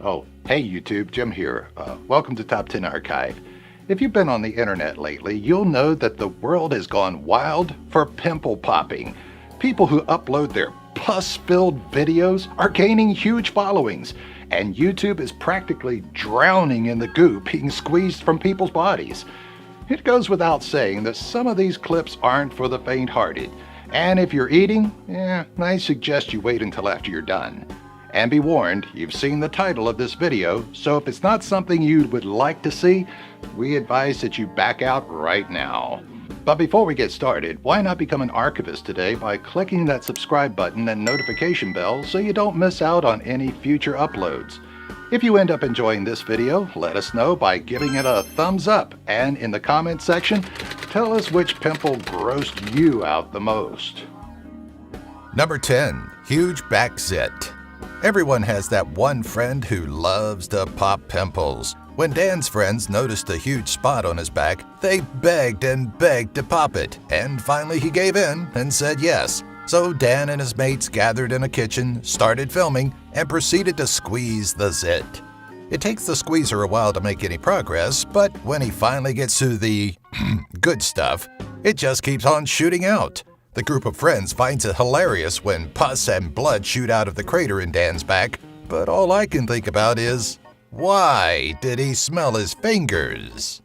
Oh, hey YouTube, Jim here. Welcome to Top 10 Archive. If you've been on the internet lately, you'll know that the world has gone wild for pimple popping. People who upload their pus-filled videos are gaining huge followings, and YouTube is practically drowning in the goo being squeezed from people's bodies. It goes without saying that some of these clips aren't for the faint-hearted, and if you're eating, I suggest you wait until after you're done. And be warned, you've seen the title of this video, so if it's not something you would like to see, we advise that you back out right now. But before we get started, why not become an archivist today by clicking that subscribe button and notification bell so you don't miss out on any future uploads. If you end up enjoying this video, let us know by giving it a thumbs up, and in the comment section, tell us which pimple grossed you out the most. Number 10. Huge back zit. Everyone has that one friend who loves to pop pimples. When Dan's friends noticed a huge spot on his back, they begged and begged to pop it, and finally he gave in and said yes. So Dan and his mates gathered in a kitchen, started filming, and proceeded to squeeze the zit. It takes the squeezer a while to make any progress, but when he finally gets to the good stuff, it just keeps on shooting out. The group of friends finds it hilarious when pus and blood shoot out of the crater in Dan's back, but all I can think about is, why did he smell his fingers?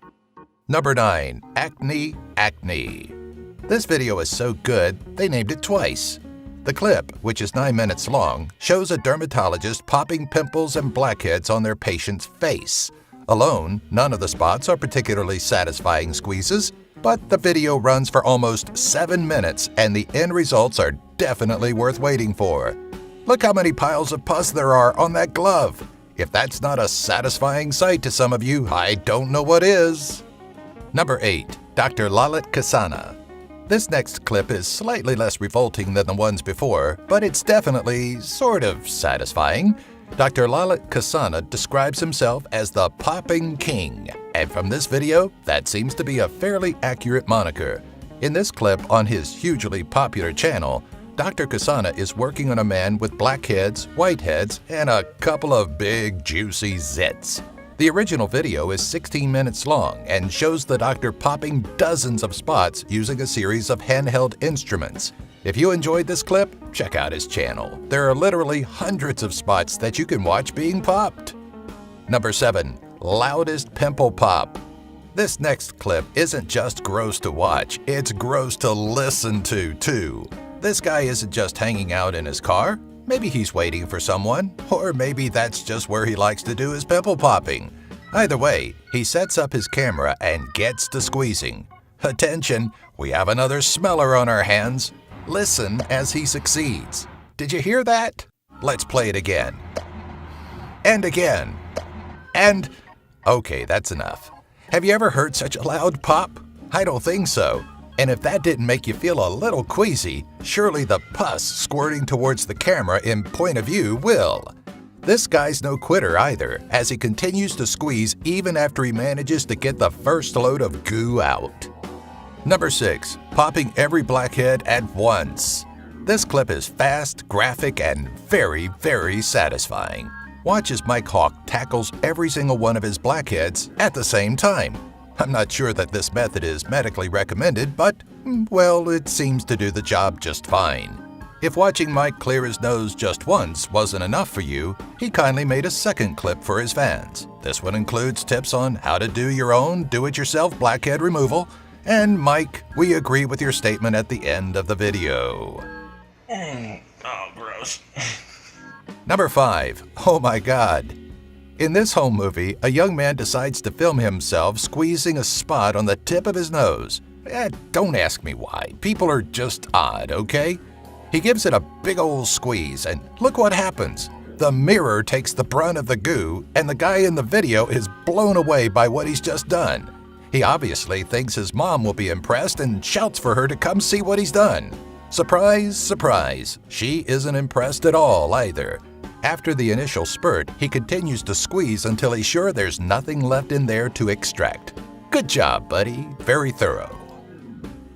Number 9. Acne. This video is so good, they named it twice. The clip, which is 9 minutes long, shows a dermatologist popping pimples and blackheads on their patient's face. Alone, none of the spots are particularly satisfying squeezes, but the video runs for almost 7 minutes and the end results are definitely worth waiting for. Look how many piles of pus there are on that glove. If that's not a satisfying sight to some of you, I don't know what is. Number 8. Dr. Lalit Kasana. This next clip is slightly less revolting than the ones before, but it's definitely sort of satisfying. Dr. Lalit Kasana describes himself as the Popping King, and from this video, that seems to be a fairly accurate moniker. In this clip on his hugely popular channel, Dr. Kasana is working on a man with blackheads, whiteheads, and a couple of big juicy zits. The original video is 16 minutes long and shows the doctor popping dozens of spots using a series of handheld instruments. If you enjoyed this clip, check out his channel. There are literally hundreds of spots that you can watch being popped. Number 7. Loudest pimple pop. This next clip isn't just gross to watch, it's gross to listen to, too. This guy isn't just hanging out in his car. Maybe he's waiting for someone, or maybe that's just where he likes to do his pimple popping. Either way, he sets up his camera and gets to squeezing. Attention, we have another smeller on our hands. Listen as he succeeds. Did you hear that? Let's play it again. And again. And... okay, that's enough. Have you ever heard such a loud pop? I don't think so. And if that didn't make you feel a little queasy, surely the pus squirting towards the camera in point of view will. This guy's no quitter either, as he continues to squeeze even after he manages to get the first load of goo out. Number 6. Popping every blackhead at once. This clip is fast, graphic, and very, very satisfying. Watch as Mike Hawk tackles every single one of his blackheads at the same time. I'm not sure that this method is medically recommended, but, well, it seems to do the job just fine. If watching Mike clear his nose just once wasn't enough for you, he kindly made a second clip for his fans. This one includes tips on how to do your own do-it-yourself blackhead removal. And Mike, we agree with your statement at the end of the video. Oh, gross. Number 5. Oh my God. In this home movie, a young man decides to film himself squeezing a spot on the tip of his nose. Don't ask me why. People are just odd, okay? He gives it a big old squeeze, and look what happens. The mirror takes the brunt of the goo, and the guy in the video is blown away by what he's just done. He obviously thinks his mom will be impressed and shouts for her to come see what he's done. Surprise, surprise, she isn't impressed at all either. After the initial spurt, he continues to squeeze until he's sure there's nothing left in there to extract. Good job, buddy. Very thorough.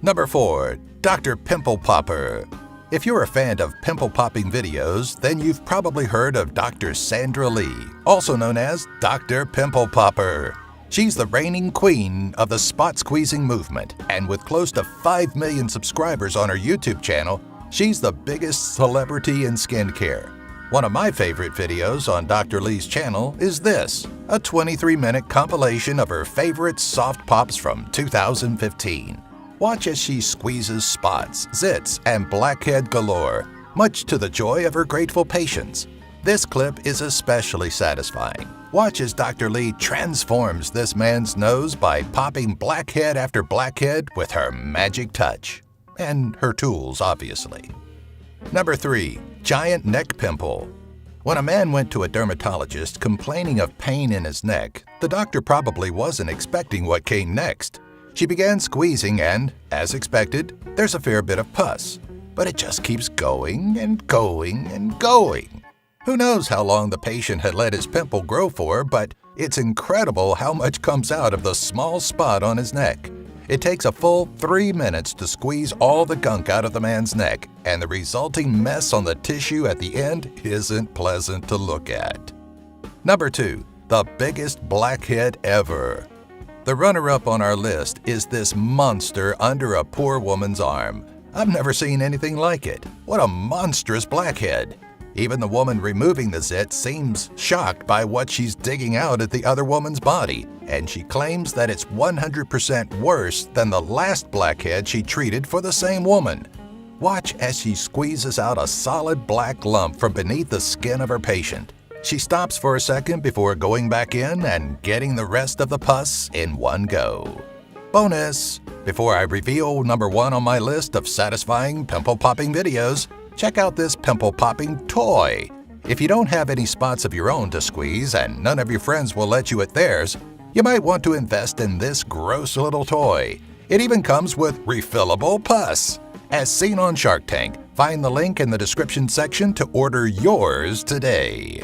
Number 4. Dr. Pimple Popper. If you're a fan of pimple popping videos, then you've probably heard of Dr. Sandra Lee, also known as Dr. Pimple Popper. She's the reigning queen of the spot squeezing movement, and with close to 5 million subscribers on her YouTube channel, she's the biggest celebrity in skincare. One of my favorite videos on Dr. Lee's channel is this, a 23-minute compilation of her favorite soft pops from 2015. Watch as she squeezes spots, zits, and blackhead galore, much to the joy of her grateful patients. This clip is especially satisfying. Watch as Dr. Lee transforms this man's nose by popping blackhead after blackhead with her magic touch. And her tools, obviously. Number 3. Giant neck pimple. When a man went to a dermatologist complaining of pain in his neck, the doctor probably wasn't expecting what came next. She began squeezing and, as expected, there's a fair bit of pus. But it just keeps going and going and going. Who knows how long the patient had let his pimple grow for, but it's incredible how much comes out of the small spot on his neck. It takes a full 3 minutes to squeeze all the gunk out of the man's neck, and the resulting mess on the tissue at the end isn't pleasant to look at. Number 2. The biggest blackhead ever. The runner-up on our list is this monster under a poor woman's arm. I've never seen anything like it. What a monstrous blackhead! Even the woman removing the zit seems shocked by what she's digging out at the other woman's body, and she claims that it's 100% worse than the last blackhead she treated for the same woman. Watch as she squeezes out a solid black lump from beneath the skin of her patient. She stops for a second before going back in and getting the rest of the pus in one go. Bonus! Before I reveal number 1 on my list of satisfying pimple popping videos, check out this pimple popping toy. If you don't have any spots of your own to squeeze and none of your friends will let you at theirs, you might want to invest in this gross little toy. It even comes with refillable pus. As seen on Shark Tank, find the link in the description section to order yours today.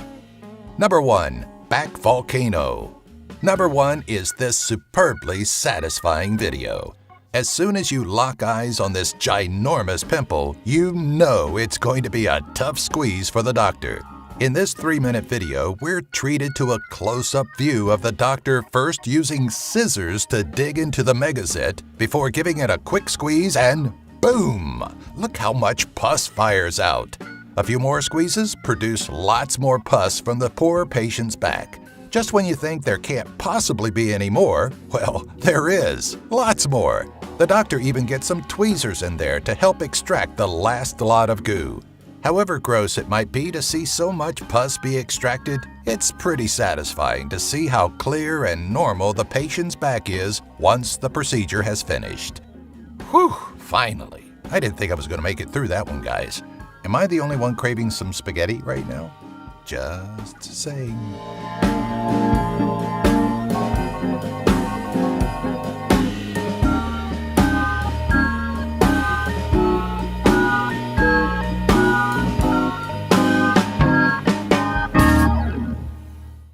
Number 1. Back Volcano. Number 1 is this superbly satisfying video. As soon as you lock eyes on this ginormous pimple, you know it's going to be a tough squeeze for the doctor. In this 3-minute video, we're treated to a close-up view of the doctor first using scissors to dig into the megazit before giving it a quick squeeze and boom! Look how much pus fires out. A few more squeezes produce lots more pus from the poor patient's back. Just when you think there can't possibly be any more, well, there is. Lots more. The doctor even gets some tweezers in there to help extract the last lot of goo. However gross it might be to see so much pus be extracted, it's pretty satisfying to see how clear and normal the patient's back is once the procedure has finished. Whew, finally. I didn't think I was going to make it through that one, guys. Am I the only one craving some spaghetti right now? Just saying.